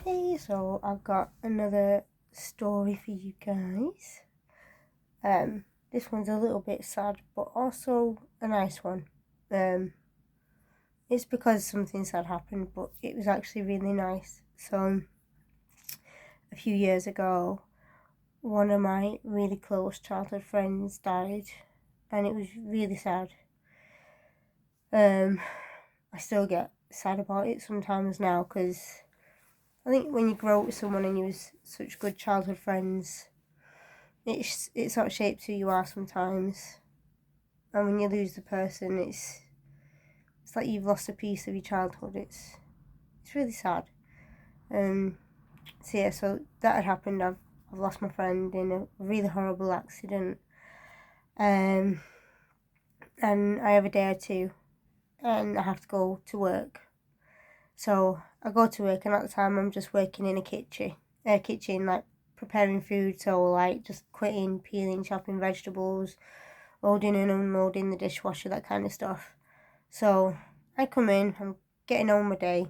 Hey, so I've got another story for you guys. This one's a little bit sad, but also a nice one. Um, it's because something sad happened, but it was actually really nice. So, a few years ago, one of my really close childhood friends died, and it was really sad. Um, I still get sad about it sometimes now because I think when you grow up with someone and you was such good childhood friends, it sort of shapes who you are sometimes. And when you lose the person, it's like you've lost a piece of your childhood. It's really sad. Um, so that had happened. I've lost my friend in a really horrible accident. Um, and I have a day or two, and I have to go to work. So I go to work, and at the time I'm just working in a kitchen like preparing food. So like just quitting, peeling, chopping vegetables, loading and unloading the dishwasher, that kind of stuff. So I come in, I'm getting on my day.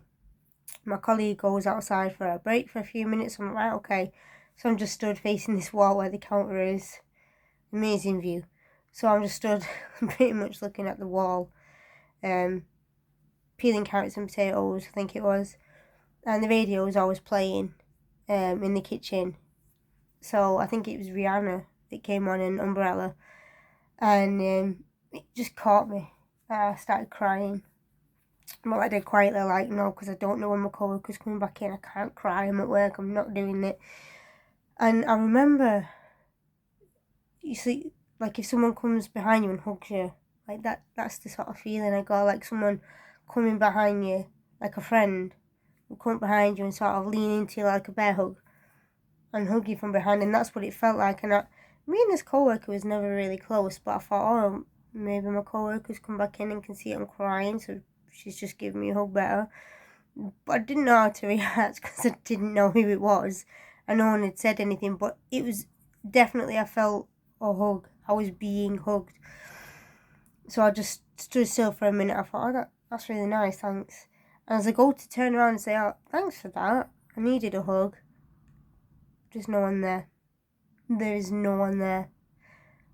My colleague goes outside for a break for a few minutes. I'm like, okay. So I'm just stood facing this wall where the counter is. Amazing view. So I'm just stood pretty much looking at the wall, peeling carrots and potatoes, I think it was. And the radio was always playing in the kitchen. So I think it was Rihanna that came on an umbrella. And it just caught me. I started crying. Well, I did quietly, like, no, because I don't know when my co-worker's coming back in. I can't cry. I'm at work. I'm not doing it. And I remember, you see, like, if someone comes behind you and hugs you, like, that's the sort of feeling I got, like someone coming behind you, like a friend, will come behind you and sort of lean into you like a bear hug and hug you from behind. And that's what it felt like. And me and this co-worker was never really close, but I thought, oh, maybe my co-worker's come back in and can see I'm crying, so she's just giving me a hug better. But I didn't know how to react because I didn't know who it was, and no one had said anything. But it was definitely, I felt a hug. I was being hugged. So I just stood still for a minute. I thought, oh, that's really nice, thanks. And as I go to turn around and say, oh, thanks for that, I needed a hug, there's no one there. There is no one there.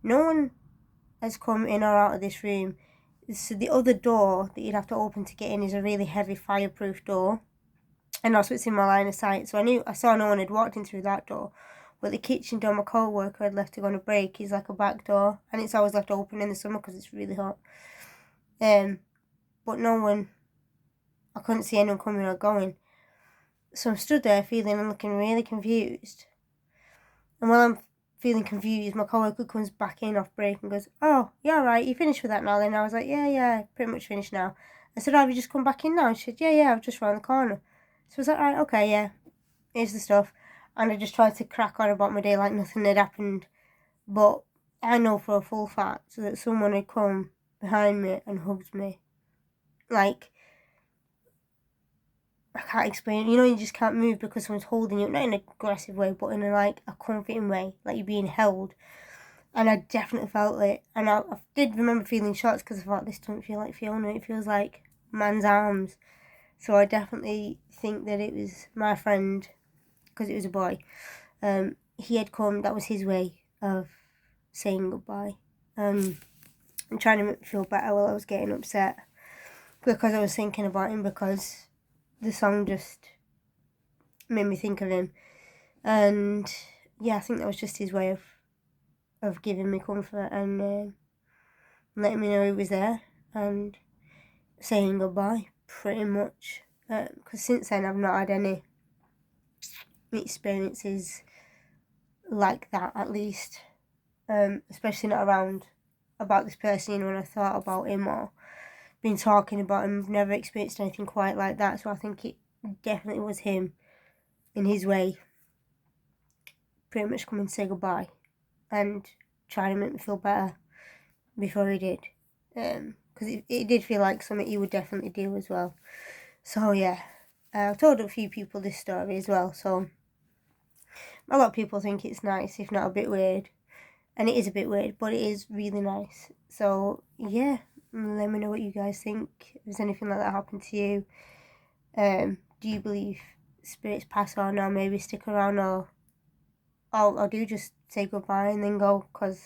No one has come in or out of this room. So the other door that you'd have to open to get in is a really heavy fireproof door. And also it's in my line of sight. So I saw no one had walked in through that door. But the kitchen door my co-worker had left to go on a break is like a back door. And it's always left open in the summer because it's really hot. But no one, I couldn't see anyone coming or going. So I'm stood there feeling and looking really confused. And while I'm feeling confused, my co-worker comes back in off break and goes, oh, yeah, right, you finished with that now then? I was like, yeah, pretty much finished now. I said, oh, have you just come back in now? She said, yeah, I've just round the corner. So I was like, right, okay, yeah, here's the stuff. And I just tried to crack on about my day like nothing had happened. But I know for a full fact that someone had come behind me and hugged me. Like, I can't explain it. You know, you just can't move because someone's holding you, not in an aggressive way, but in a comforting way, like you're being held. And I definitely felt it. And I did remember feeling shocked because I thought, this doesn't feel like Fiona, it feels like man's arms. So I definitely think that it was my friend, because it was a boy. He had come, that was his way of saying goodbye. And trying to make me feel better while I was getting upset. Because I was thinking about him, because the song just made me think of him. And yeah, I think that was just his way of giving me comfort and letting me know he was there and saying goodbye, pretty much. Because since then I've not had any experiences like that, at least. Especially not around about this person, you know, when I thought about him or been talking about him, I've never experienced anything quite like that. So I think it definitely was him in his way, pretty much coming to say goodbye and trying to make me feel better before he did. Because it did feel like something he would definitely do as well. So yeah, I've told a few people this story as well, so a lot of people think it's nice, if not a bit weird. And it is a bit weird, but it is really nice. So yeah, let me know what you guys think. If there's anything like that happened to you, do you believe spirits pass on or maybe stick around or do just say goodbye and then go, because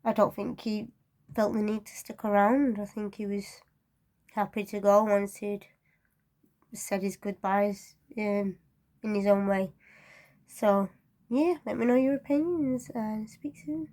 I don't think he felt the need to stick around. I think he was happy to go once he'd said his goodbyes in his own way. So, yeah, let me know your opinions and speak soon.